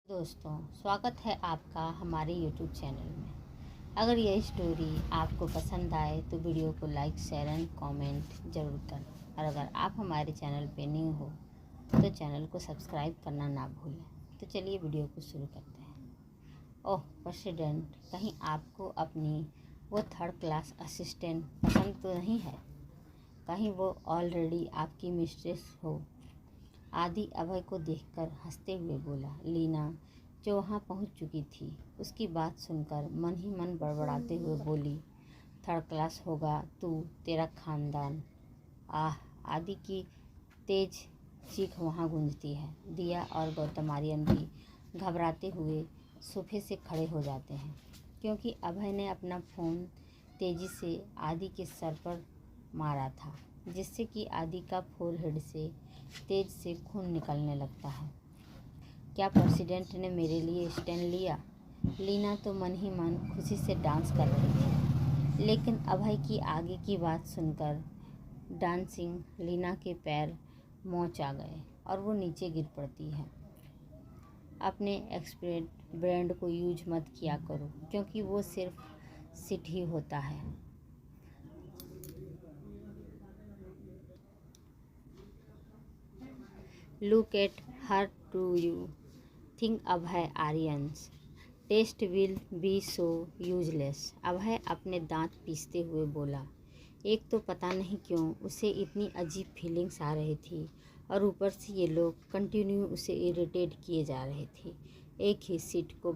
दोस्तों, स्वागत है आपका हमारे YouTube चैनल में। अगर यह स्टोरी आपको पसंद आए तो वीडियो को लाइक, शेयर एंड कमेंट ज़रूर करना। और अगर आप हमारे चैनल पे न्यू हो तो चैनल को सब्सक्राइब करना ना भूलें। तो चलिए वीडियो को शुरू करते हैं। ओह प्रेसिडेंट, कहीं आपको अपनी वो थर्ड क्लास असिस्टेंट पसंद तो नहीं है? कहीं वो ऑलरेडी आपकी मिस्ट्रेस हो? आदि अभय को देखकर हंसते हुए बोला। लीना, जो वहाँ पहुँच चुकी थी, उसकी बात सुनकर मन ही मन बड़बड़ाते हुए बोली, थर्ड क्लास होगा तू, तेरा खानदान। आह! आदि की तेज चीख वहाँ गूंजती है। दिया और गौतम आर्यन भी घबराते हुए सोफे से खड़े हो जाते हैं, क्योंकि अभय ने अपना फ़ोन तेज़ी से आदि के सर पर मारा था, जिससे कि आदि का फोरहेड से तेज से खून निकलने लगता है। क्या प्रेसिडेंट ने मेरे लिए स्टैंड लिया? लीना तो मन ही मन खुशी से डांस कर रही थी, लेकिन अभय की आगे की बात सुनकर डांसिंग लीना के पैर मोच आ गए और वो नीचे गिर पड़ती है। अपने एक्सपर्ट ब्रांड को यूज मत किया करो, क्योंकि वो सिर्फ सिट ही होता है। Look at her. Do you think Abhay Aryan's test will be so useless? Abhay अपने दांत पीसते हुए बोला। एक तो पता नहीं क्यों उसे इतनी अजीब फीलिंग्स आ रही थी, और ऊपर से ये लोग कंटिन्यू उसे इरिटेट किए जा रहे थे। एक ही सीट को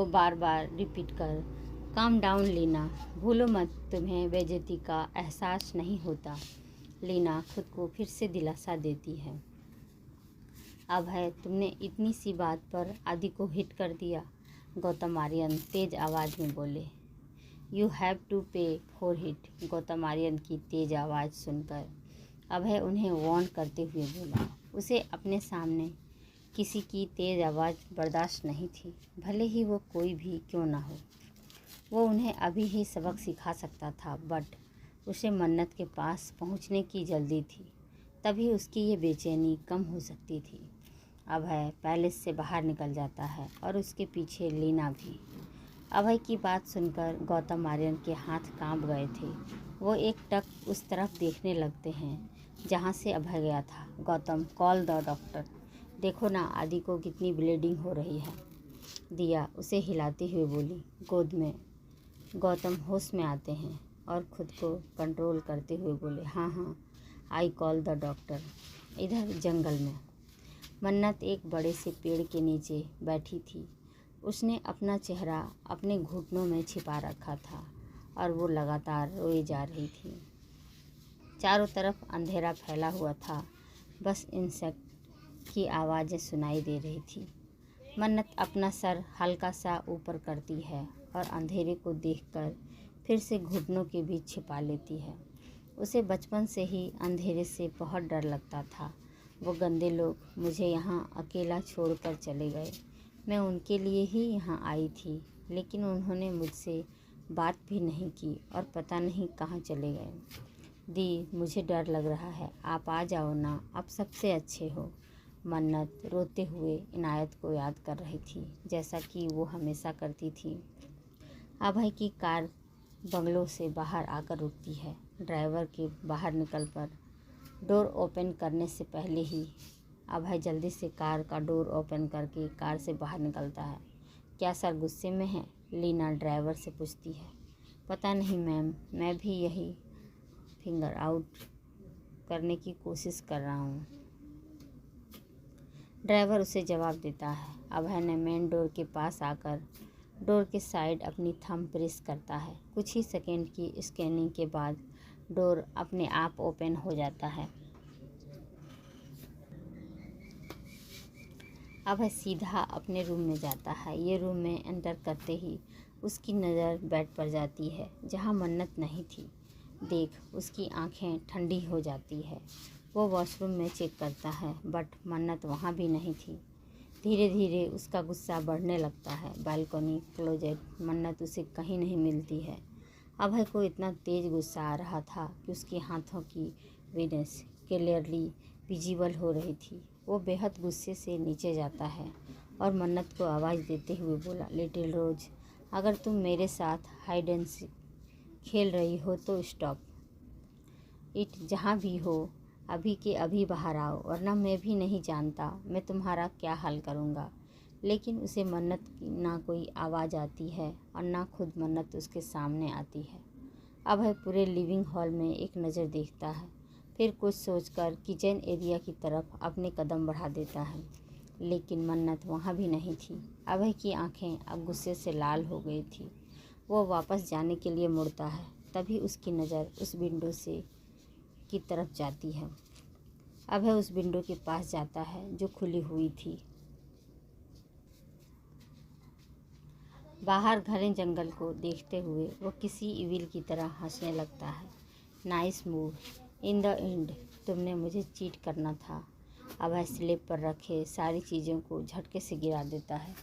बार बार रिपीट कर। काम डाउन लीना, भूलो मत तुम्हें बेइज्जती का एहसास नहीं होता। लीना खुद को फिर से दिलासा देती है। अभय, तुमने इतनी सी बात पर आदि को हिट कर दिया। गौतम आर्यन तेज आवाज़ में बोले। यू हैव टू पे फॉर हिट। गौतम आर्यन की तेज आवाज़ सुनकर अभय उन्हें वार्न करते हुए बोला। उसे अपने सामने किसी की तेज़ आवाज़ बर्दाश्त नहीं थी, भले ही वो कोई भी क्यों ना हो। वो उन्हें अभी ही सबक सिखा सकता था, बट उसे मन्नत के पास पहुंचने की जल्दी थी, तभी उसकी ये बेचैनी कम हो सकती थी। अभय पैलेस से बाहर निकल जाता है और उसके पीछे लीना भी। अभय की बात सुनकर गौतम आर्यन के हाथ कांप गए थे। वो एक टक उस तरफ देखने लगते हैं जहाँ से अभय गया था। Gautam, call the doctor. देखो ना आदि को कितनी ब्लीडिंग हो रही है। दिया उसे हिलाते हुए बोली। गोद में गौतम होश में आते हैं और खुद को कंट्रोल करते हुए बोले, हाँ, आई कॉल द डॉक्टर। इधर जंगल में मन्नत एक बड़े से पेड़ के नीचे बैठी थी। उसने अपना चेहरा अपने घुटनों में छिपा रखा था और वो लगातार रोए जा रही थी। चारों तरफ अंधेरा फैला हुआ था, बस इंसेक्ट की आवाज़ें सुनाई दे रही थी। मन्नत अपना सर हल्का सा ऊपर करती है और अंधेरे को देखकर फिर से घुटनों के बीच छिपा लेती है। उसे बचपन से ही अंधेरे से बहुत डर लगता था। वो गंदे लोग मुझे यहाँ अकेला छोड़कर चले गए। मैं उनके लिए ही यहाँ आई थी, लेकिन उन्होंने मुझसे बात भी नहीं की और पता नहीं कहाँ चले गए। दी, मुझे डर लग रहा है, आप आ जाओ ना, आप सबसे अच्छे हो। मन्नत रोते हुए इनायत को याद कर रही थी, जैसा कि वो हमेशा करती थी। अभय की कार बंगलों से बाहर आकर रुकती है। ड्राइवर के बाहर निकल कर डोर ओपन करने से पहले ही अभय जल्दी से कार का डोर ओपन करके कार से बाहर निकलता है। क्या सर गुस्से में है? लीना ड्राइवर से पूछती है। पता नहीं मैम, मैं भी यही फिगर आउट करने की कोशिश कर रहा हूँ। ड्राइवर उसे जवाब देता है। अभय ने मेन डोर के पास आकर डोर के साइड अपनी थंब प्रेस करता है। कुछ ही सेकंड की स्कैनिंग के बाद डोर अपने आप ओपन हो जाता है। अभय सीधा अपने रूम में जाता है। ये रूम में एंटर करते ही उसकी नज़र बेड पर जाती है, जहाँ मन्नत नहीं थी। देख उसकी आंखें ठंडी हो जाती है। वो वॉशरूम में चेक करता है, बट मन्नत वहाँ भी नहीं थी। धीरे धीरे उसका गुस्सा बढ़ने लगता है। बालकनी, क्लोजेट, मन्नत उसे कहीं नहीं मिलती है। अभय को इतना तेज गुस्सा आ रहा था कि उसके हाथों की वेनस क्लियरली विजिबल हो रही थी। वो बेहद गुस्से से नीचे जाता है और मन्नत को आवाज़ देते हुए बोला, लिटिल रोज, अगर तुम मेरे साथ हाइड एंड सीक खेल रही हो तो स्टॉप इट, जहाँ भी हो अभी के अभी बाहर आओ, वरना मैं भी नहीं जानता मैं तुम्हारा क्या हाल करूँगा। लेकिन उसे मन्नत की ना कोई आवाज़ आती है और ना खुद मन्नत उसके सामने आती है। अभय पूरे लिविंग हॉल में एक नज़र देखता है, फिर कुछ सोचकर किचन एरिया की तरफ अपने कदम बढ़ा देता है, लेकिन मन्नत वहाँ भी नहीं थी। अभय की आंखें अब गुस्से से लाल हो गई थी। वो वापस जाने के लिए मुड़ता है, तभी उसकी नज़र उस विंडो से की तरफ जाती है। अभय उस विंडो के पास जाता है जो खुली हुई थी। बाहर घने जंगल को देखते हुए वो किसी इविल की तरह हंसने लगता है। Nice move, in the end तुमने मुझे चीट करना था। अभय स्लेब पर रखे सारी चीज़ों को झटके से गिरा देता है।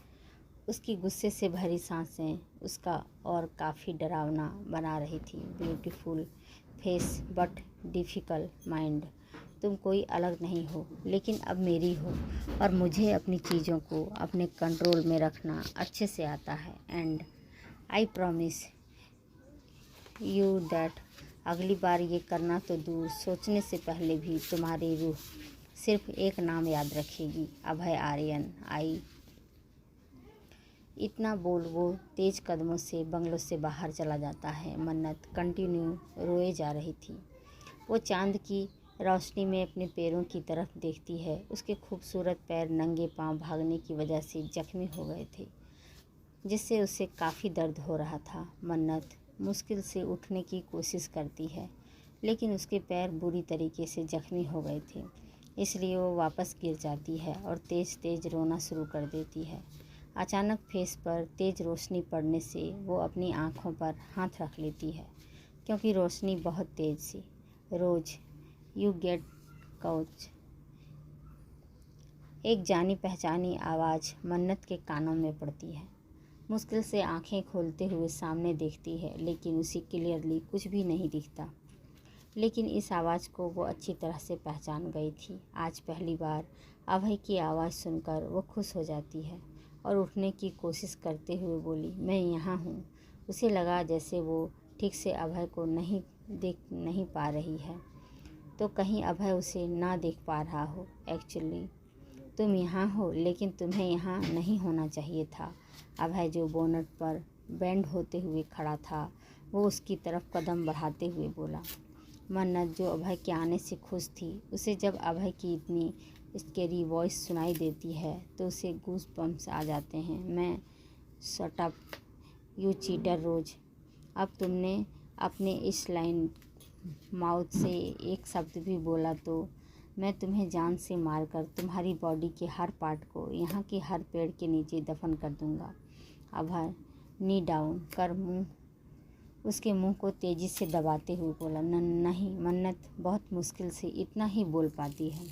उसकी गुस्से से भरी सांसें उसका और काफ़ी डरावना बना रही थी। Beautiful face but difficult mind, तुम कोई अलग नहीं हो, लेकिन अब मेरी हो, और मुझे अपनी चीज़ों को अपने कंट्रोल में रखना अच्छे से आता है। And I promise you that अगली बार ये करना तो दूर, सोचने से पहले भी तुम्हारी रूह सिर्फ एक नाम याद रखेगी, अभय आर्यन। आई इतना बोल वो तेज कदमों से बंगलों से बाहर चला जाता है। मन्नत कंटिन्यू रोए जा रही थी। वो चांद की रोशनी में अपने पैरों की तरफ देखती है। उसके खूबसूरत पैर नंगे पांव भागने की वजह से जख्मी हो गए थे, जिससे उसे काफ़ी दर्द हो रहा था। मन्नत मुश्किल से उठने की कोशिश करती है, लेकिन उसके पैर बुरी तरीके से जख्मी हो गए थे, इसलिए वो वापस गिर जाती है और तेज़ तेज़ रोना शुरू कर देती है। अचानक फेस पर तेज़ रोशनी पड़ने से वो अपनी आँखों पर हाथ रख लेती है, क्योंकि रोशनी बहुत तेज़ थी। रोज यू गेट काउच, एक जानी पहचानी आवाज़ मन्नत के कानों में पड़ती है। मुश्किल से आंखें खोलते हुए सामने देखती है, लेकिन उसे क्लियरली कुछ भी नहीं दिखता। लेकिन इस आवाज़ को वो अच्छी तरह से पहचान गई थी। आज पहली बार अभय की आवाज़ सुनकर वो खुश हो जाती है और उठने की कोशिश करते हुए बोली, मैं यहाँ हूँ। उसे लगा जैसे वो ठीक से अभय को देख नहीं पा रही है, तो कहीं अभय उसे ना देख पा रहा हो। एक्चुअली तुम यहाँ हो, लेकिन तुम्हें यहाँ नहीं होना चाहिए था। अभय जो बोनट पर बेंड होते हुए खड़ा था, वो उसकी तरफ कदम बढ़ाते हुए बोला। मन्नत जो अभय के आने से खुश थी, उसे जब अभय की इतनी स्केरी वॉइस सुनाई देती है तो उसे गूस बम्स आ जाते हैं। मैं शट अप यू चीटर रोज, अब तुमने अपने इस लाइन माउथ से एक शब्द भी बोला तो मैं तुम्हें जान से मारकर तुम्हारी बॉडी के हर पार्ट को यहाँ के हर पेड़ के नीचे दफन कर दूँगा। अभय नी डाउन कर उसके मुंह को तेज़ी से दबाते हुए बोला। नहीं, मन्नत बहुत मुश्किल से इतना ही बोल पाती है।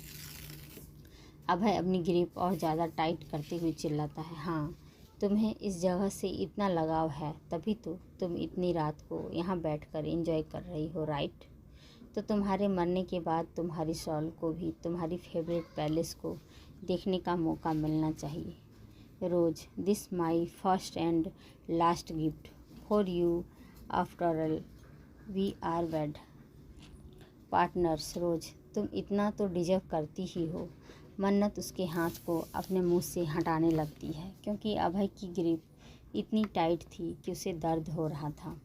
अभय अपनी ग्रिप और ज़्यादा टाइट करते हुए चिल्लाता है, हाँ, तुम्हें इस जगह से इतना लगाव है, तभी तो तुम इतनी रात को यहाँ बैठकर एंजॉय कर रही हो, राइट? तो तुम्हारे मरने के बाद तुम्हारी सॉल को भी तुम्हारी फेवरेट पैलेस को देखने का मौका मिलना चाहिए। Rose, this my first and last gift for you, after all we are bed partners. Rose, तुम इतना तो डिजर्व करती ही हो। मन्नत उसके हाथ को अपने मुंह से हटाने लगती है, क्योंकि अभय की ग्रिप इतनी टाइट थी कि उसे दर्द हो रहा था।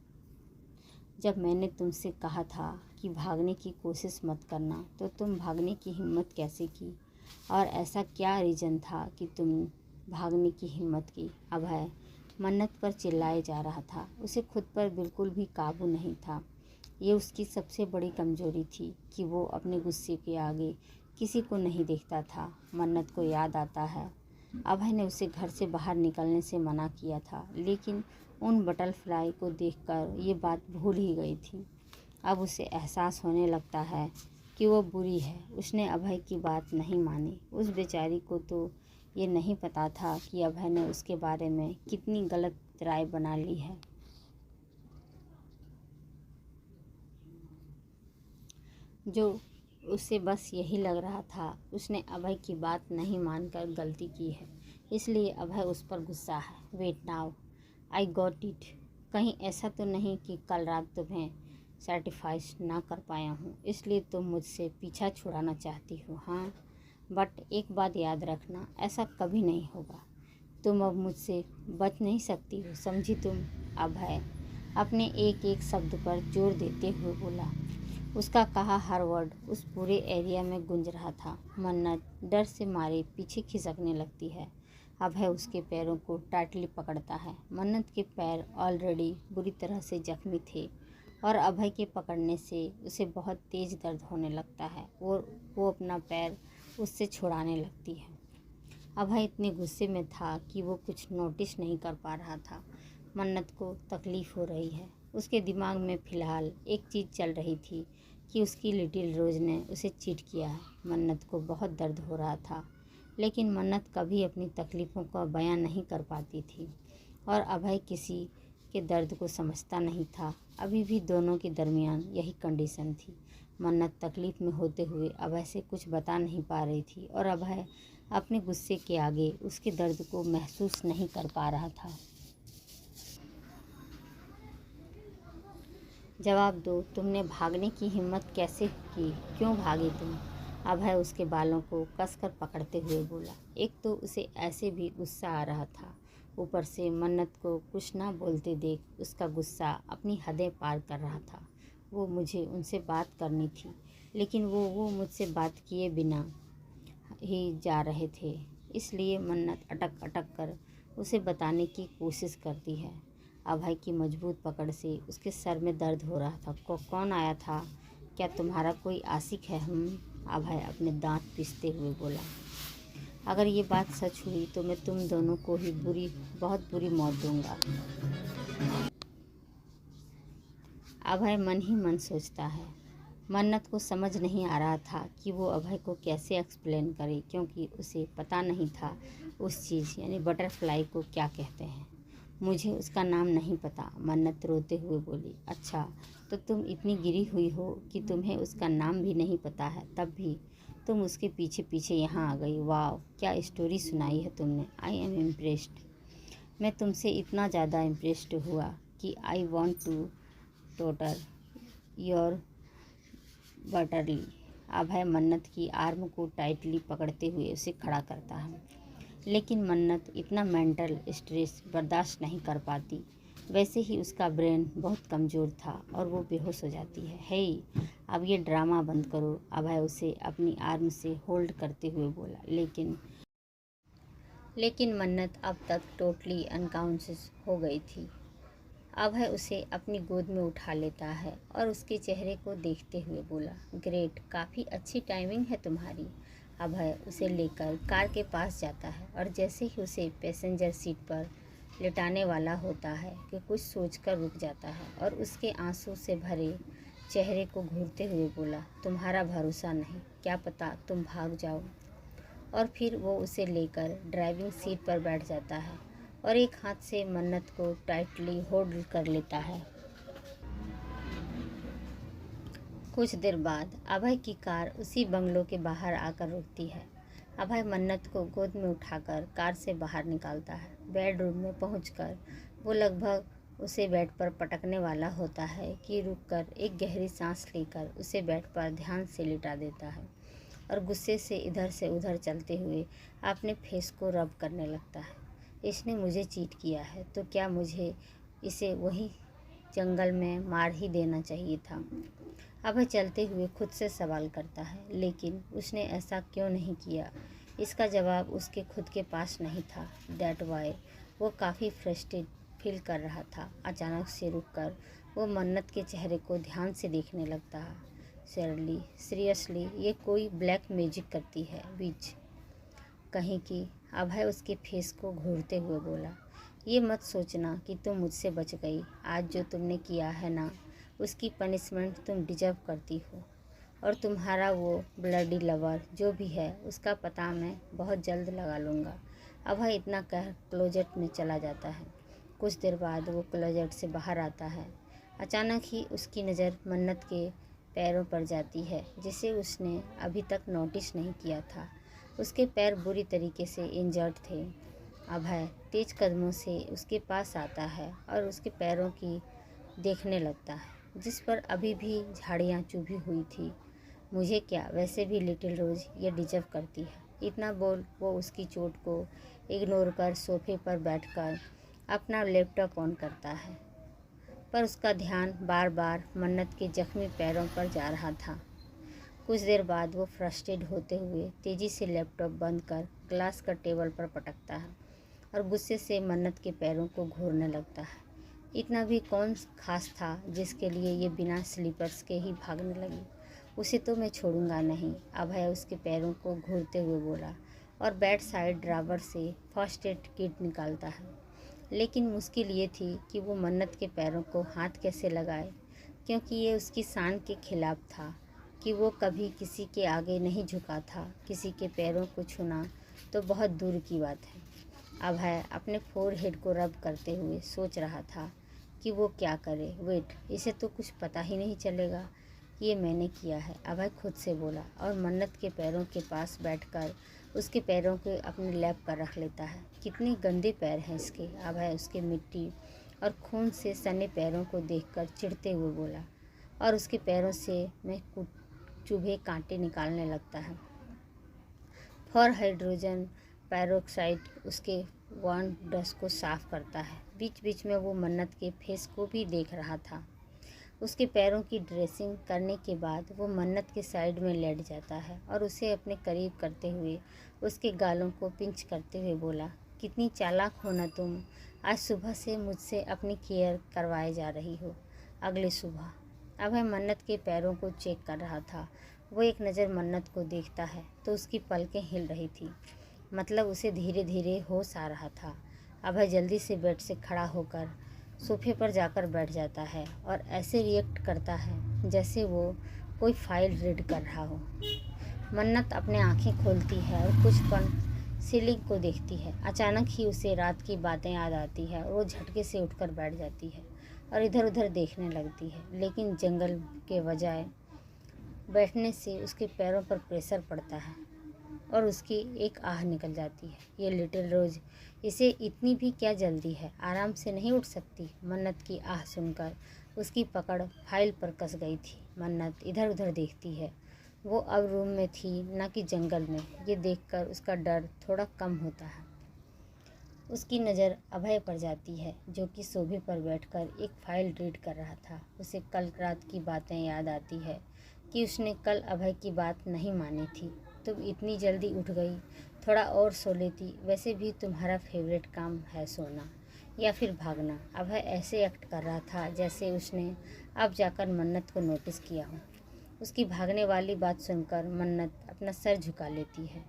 जब मैंने तुमसे कहा था कि भागने की कोशिश मत करना, तो तुम भागने की हिम्मत कैसे की? और ऐसा क्या रीज़न था कि तुम भागने की हिम्मत की? अभय मन्नत पर चिल्लाए जा रहा था। उसे खुद पर बिल्कुल भी काबू नहीं था। ये उसकी सबसे बड़ी कमजोरी थी कि वो अपने गुस्से के आगे किसी को नहीं देखता था। मन्नत को याद आता है, अभय ने उसे घर से बाहर निकलने से मना किया था, लेकिन उन बटरफ्लाई को देखकर ये बात भूल ही गई थी। अब उसे एहसास होने लगता है कि वो बुरी है। उसने अभय की बात नहीं मानी। उस बेचारी को तो ये नहीं पता था कि अभय ने उसके बारे में कितनी गलत राय बना ली है। जो उसे बस यही लग रहा था, उसने अभय की बात नहीं मानकर गलती की है, इसलिए अभय उस पर गुस्सा है। Wait now, I got it. कहीं ऐसा तो नहीं कि कल रात तुम्हें सेटिस्फाइज ना कर पाया हूँ, इसलिए तुम मुझसे पीछा छुड़ाना चाहती हो? हाँ, बट एक बात याद रखना, ऐसा कभी नहीं होगा। तुम अब मुझसे बच नहीं सकती हो, समझी तुम? अभय अपने एक एक शब्द पर जोर देते हुए बोला। उसका कहा हर वर्ड उस पूरे एरिया में गूंज रहा था। मन्नत डर से मारे पीछे खिसकने लगती है। अभय उसके पैरों को टाइटली पकड़ता है। मन्नत के पैर ऑलरेडी बुरी तरह से जख्मी थे और अभय के पकड़ने से उसे बहुत तेज़ दर्द होने लगता है और वो अपना पैर उससे छुड़ाने लगती है। अभय इतने गुस्से में था कि वो कुछ नोटिस नहीं कर पा रहा था। मन्नत को तकलीफ़ हो रही है। उसके दिमाग में फ़िलहाल एक चीज़ चल रही थी कि उसकी लिटिल रोज़ ने उसे चीट किया है। मन्नत को बहुत दर्द हो रहा था, लेकिन मन्नत कभी अपनी तकलीफ़ों का बयान नहीं कर पाती थी और अभय किसी के दर्द को समझता नहीं था। अभी भी दोनों के दरमियान यही कंडीशन थी। मन्नत तकलीफ़ में होते हुए अभय से कुछ बता नहीं पा रही थी और अभय अपने गुस्से के आगे उसके दर्द को महसूस नहीं कर पा रहा था। जवाब दो, तुमने भागने की हिम्मत कैसे की? क्यों भागी तुम? अभय उसके बालों को कसकर पकड़ते हुए बोला। एक तो उसे ऐसे भी गुस्सा आ रहा था, ऊपर से मन्नत को कुछ ना बोलते देख उसका गुस्सा अपनी हदें पार कर रहा था। वो मुझे उनसे बात करनी थी, लेकिन वो मुझसे बात किए बिना ही जा रहे थे, इसलिए मन्नत अटक अटक कर उसे बताने की कोशिश करती है। अभय की मजबूत पकड़ से उसके सर में दर्द हो रहा था। कौन आया था? क्या तुम्हारा कोई आशिक है? अभय अपने दांत पीसते हुए बोला। अगर ये बात सच हुई तो मैं तुम दोनों को ही बहुत बुरी मौत दूंगा। अभय मन ही मन सोचता है। मन्नत को समझ नहीं आ रहा था कि वो अभय को कैसे एक्सप्लेन करे, क्योंकि उसे पता नहीं था उस चीज़ यानी बटरफ्लाई को क्या कहते हैं। मुझे उसका नाम नहीं पता, मन्नत रोते हुए बोली। अच्छा, तो तुम इतनी गिरी हुई हो कि तुम्हें उसका नाम भी नहीं पता है, तब भी तुम उसके पीछे पीछे यहाँ आ गई। वाह, क्या स्टोरी सुनाई है तुमने। I am impressed. मैं तुमसे इतना ज़्यादा इम्प्रेस्ड हुआ कि आई वॉन्ट टू टोटर योर बटरली। अभय मन्नत की आर्म को टाइटली पकड़ते हुए उसे खड़ा करता है, लेकिन मन्नत इतना मेंटल स्ट्रेस बर्दाश्त नहीं कर पाती। वैसे ही उसका ब्रेन बहुत कमज़ोर था और वो बेहोश हो जाती है। हे, अब ये ड्रामा बंद करो, अभय उसे अपनी आर्म से होल्ड करते हुए बोला। लेकिन मन्नत अब तक टोटली अनकॉन्शियस हो गई थी। अभय उसे अपनी गोद में उठा लेता है और उसके चेहरे को देखते हुए बोला, ग्रेट, काफ़ी अच्छी टाइमिंग है तुम्हारी। अभय उसे लेकर कार के पास जाता है और जैसे ही उसे पैसेंजर सीट पर लिटाने वाला होता है कि कुछ सोचकर रुक जाता है और उसके आंसू से भरे चेहरे को घूरते हुए बोला, तुम्हारा भरोसा नहीं, क्या पता तुम भाग जाओ। और फिर वो उसे लेकर ड्राइविंग सीट पर बैठ जाता है और एक हाथ से मन्नत को टाइटली होल्ड कर लेता है। कुछ देर बाद अभय की कार उसी बंगलो के बाहर आकर रुकती है। अभय मन्नत को गोद में उठाकर कार से बाहर निकालता है। बेडरूम में पहुंचकर वो लगभग उसे बेड पर पटकने वाला होता है कि रुककर एक गहरी सांस लेकर उसे बेड पर ध्यान से लिटा देता है और गुस्से से इधर से उधर चलते हुए अपने फेस को रब करने लगता है। इसने मुझे चीट किया है तो क्या मुझे इसे वही जंगल में मार ही देना चाहिए था? अभय चलते हुए खुद से सवाल करता है, लेकिन उसने ऐसा क्यों नहीं किया? इसका जवाब उसके खुद के पास नहीं था। दैट वाई वो काफ़ी फ्रस्ट्रेट फील कर रहा था। अचानक से रुककर वो मन्नत के चेहरे को ध्यान से देखने लगता है। सीरियसली ये कोई ब्लैक मैजिक करती है विच कहीं की? अभय उसके फेस को घूरते हुए बोला। ये मत सोचना कि तुम मुझसे बच गई। आज जो तुमने किया है ना, उसकी पनिशमेंट तुम डिजर्व करती हो। और तुम्हारा वो ब्लडी लवर जो भी है, उसका पता मैं बहुत जल्द लगा लूँगा। अभय इतना कह क्लोजेट में चला जाता है। कुछ देर बाद वो क्लोजेट से बाहर आता है। अचानक ही उसकी नज़र मन्नत के पैरों पर जाती है जिसे उसने अभी तक नोटिस नहीं किया था। उसके पैर बुरी तरीके से इंजर्ड थे। अभय तेज कदमों से उसके पास आता है और उसके पैरों की देखने लगता है जिस पर अभी भी झाड़ियाँ चुभी हुई थी। मुझे क्या, वैसे भी लिटिल रोज़ ये डिजर्व करती है। इतना बोल वो उसकी चोट को इग्नोर कर सोफे पर बैठकर अपना लैपटॉप ऑन करता है, पर उसका ध्यान बार बार मन्नत के जख्मी पैरों पर जा रहा था। कुछ देर बाद वो फ्रस्ट्रेट होते हुए तेज़ी से लैपटॉप बंद कर ग्लास का टेबल पर पटकता है और गुस्से से मन्नत के पैरों को घूरने लगता है। इतना भी कौन खास था जिसके लिए ये बिना स्लीपर्स के ही भागने लगी। उसे तो मैं छोड़ूंगा नहीं, अभय उसके पैरों को घूरते हुए बोला और बेड साइड ड्रावर से फर्स्ट एड किट निकालता है। लेकिन मुश्किल ये थी कि वो मन्नत के पैरों को हाथ कैसे लगाए, क्योंकि ये उसकी शान के खिलाफ था कि वो कभी किसी के आगे नहीं झुका था। किसी के पैरों को छूना तो बहुत दूर की बात है। अभय अपने फोरहेड को रब करते हुए सोच रहा था कि वो क्या करे। वेट, इसे तो कुछ पता ही नहीं चलेगा ये मैंने किया है, अभय खुद से बोला और मन्नत के पैरों के पास बैठकर उसके पैरों को अपने लैप पर रख लेता है। कितने गंदे पैर हैं इसके, अभय उसके मिट्टी और खून से सने पैरों को देखकर चिढ़ते हुए बोला और उसके पैरों से मैं चुभे कांटे निकालने लगता है। फॉर हाइड्रोजन पेरोक्साइड उसके वार्न डस्ट को साफ करता है। बीच बीच में वो मन्नत के फेस को भी देख रहा था। उसके पैरों की ड्रेसिंग करने के बाद वो मन्नत के साइड में लेट जाता है और उसे अपने करीब करते हुए उसके गालों को पिंच करते हुए बोला, कितनी चालाक हो ना तुम, आज सुबह से मुझसे अपनी केयर करवाए जा रही हो। अगली सुबह अभय मन्नत के पैरों को चेक कर रहा था। वो एक नज़र मन्नत को देखता है तो उसकी पलकें हिल रही थी, मतलब उसे धीरे धीरे होश आ रहा था। अभय जल्दी से बेड से खड़ा होकर सोफे पर जाकर बैठ जाता है और ऐसे रिएक्ट करता है जैसे वो कोई फाइल रीड कर रहा हो। मन्नत अपने आंखें खोलती है और कुछ पल सीलिंग को देखती है। अचानक ही उसे रात की बातें याद आती है और वो झटके से उठकर बैठ जाती है और इधर उधर देखने लगती है, लेकिन जंगल के बजाय बैठने से उसके पैरों पर प्रेशर पड़ता है और उसकी एक आह निकल जाती है। ये लिटिल रोज़, इसे इतनी भी क्या जल्दी है, आराम से नहीं उठ सकती। मन्नत की आह सुनकर उसकी पकड़ फाइल पर कस गई थी। मन्नत इधर उधर देखती है। वो अब रूम में थी, न कि जंगल में। ये देखकर उसका डर थोड़ा कम होता है। उसकी नज़र अभय पर जाती है जो कि सोफे पर बैठकर एक फाइल रीड कर रहा था। उसे कल रात की बातें याद आती है कि उसने कल अभय की बात नहीं मानी थी। तुम इतनी जल्दी उठ गई, थोड़ा और सो लेती, वैसे भी तुम्हारा फेवरेट काम है सोना या फिर भागना। अभय ऐसे एक्ट कर रहा था जैसे उसने अब जाकर मन्नत को नोटिस किया हो। उसकी भागने वाली बात सुनकर मन्नत अपना सर झुका लेती है।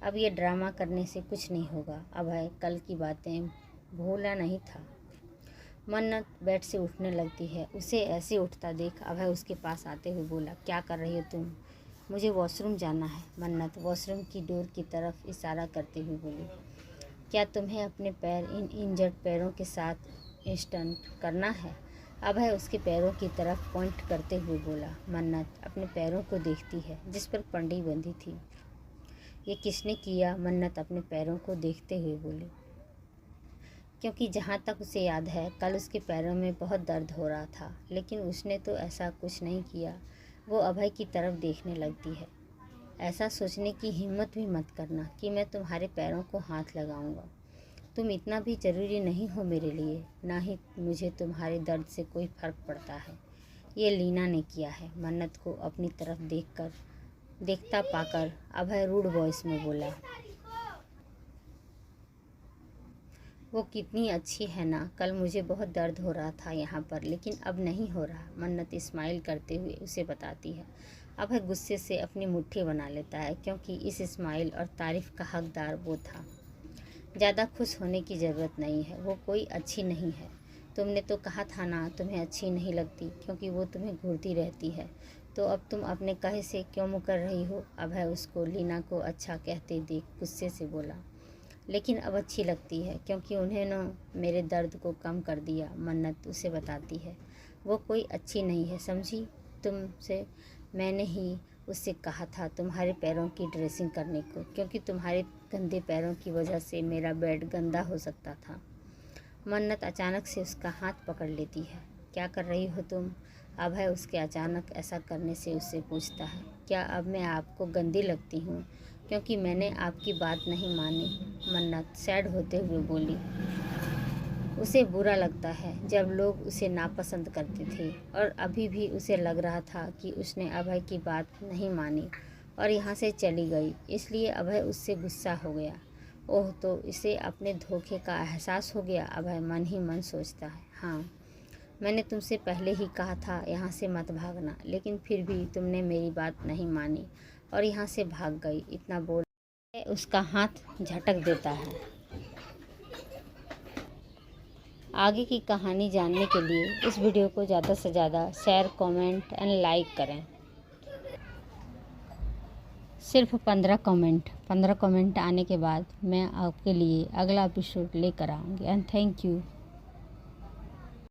अब ये ड्रामा करने से कुछ नहीं होगा। अभय कल की बातें भूला नहीं था। मन्नत बेड से उठने लगती है। उसे ऐसे उठता देख अभय उसके पास आते हुए बोला, क्या कर रही हो तुम? मुझे वॉशरूम जाना है। मन्नत वॉशरूम की डोर की तरफ इशारा करते हुए बोली, क्या तुम्हें अपने पैर इन इंजर्ड पैरों के साथ इंस्टंट करना है? अभय उसके पैरों की तरफ पॉइंट करते हुए बोला। मन्नत अपने पैरों को देखती है जिस पर पंडी बंधी थी। ये किसने किया? मन्नत अपने पैरों को देखते हुए बोली, क्योंकि जहाँ तक उसे याद है कल उसके पैरों में बहुत दर्द हो रहा था, लेकिन उसने तो ऐसा कुछ नहीं किया। वो अभय की तरफ देखने लगती है। ऐसा सोचने की हिम्मत भी मत करना कि मैं तुम्हारे पैरों को हाथ लगाऊंगा। तुम इतना भी ज़रूरी नहीं हो मेरे लिए, ना ही मुझे तुम्हारे दर्द से कोई फ़र्क पड़ता है। ये लीना ने किया है। मन्नत को अपनी तरफ देखता पाकर अभय रूड वॉइस में बोला, वो कितनी अच्छी है ना। कल मुझे बहुत दर्द हो रहा था यहाँ पर, लेकिन अब नहीं हो रहा। मन्नत स्माइल करते हुए उसे बताती है। अभय गुस्से से अपनी मुट्ठी बना लेता है, क्योंकि इस स्माइल और तारीफ़ का हकदार वो था। ज़्यादा खुश होने की ज़रूरत नहीं है, वो कोई अच्छी नहीं है। तुमने तो कहा था ना तुम्हें अच्छी नहीं लगती, क्योंकि वो तुम्हें घूरती रहती है। तो अब तुम अपने कहे से क्यों मुकर रही हो? अभय उसको लीना को अच्छा कहते देख गुस्से से बोला, लेकिन अब अच्छी लगती है क्योंकि उन्होंने मेरे दर्द को कम कर दिया। मन्नत उसे बताती है, वो कोई अच्छी नहीं है, समझी? तुमसे मैंने ही उससे कहा था तुम्हारे पैरों की ड्रेसिंग करने को, क्योंकि तुम्हारे गंदे पैरों की वजह से मेरा बेड गंदा हो सकता था। मन्नत अचानक से उसका हाथ पकड़ लेती है। क्या कर रही हो तुम? अभय उसके अचानक ऐसा करने से उससे पूछता है। क्या अब मैं आपको गंदी लगती हूँ क्योंकि मैंने आपकी बात नहीं मानी? मन्नत सैड होते हुए बोली। उसे बुरा लगता है जब लोग उसे नापसंद करते थे, और अभी भी उसे लग रहा था कि उसने अभय की बात नहीं मानी और यहाँ से चली गई, इसलिए अभय उससे गुस्सा हो गया। ओह, तो इसे अपने धोखे का एहसास हो गया, अभय मन ही मन सोचता है। हाँ, मैंने तुमसे पहले ही कहा था यहाँ से मत भागना, लेकिन फिर भी तुमने मेरी बात नहीं मानी और यहाँ से भाग गई। इतना बोल उसका हाथ झटक देता है। आगे की कहानी जानने के लिए इस वीडियो को ज़्यादा से ज़्यादा शेयर, कमेंट एंड लाइक करें। सिर्फ 15 कमेंट आने के बाद मैं आपके लिए अगला एपिसोड लेकर आऊँगी। And thank you.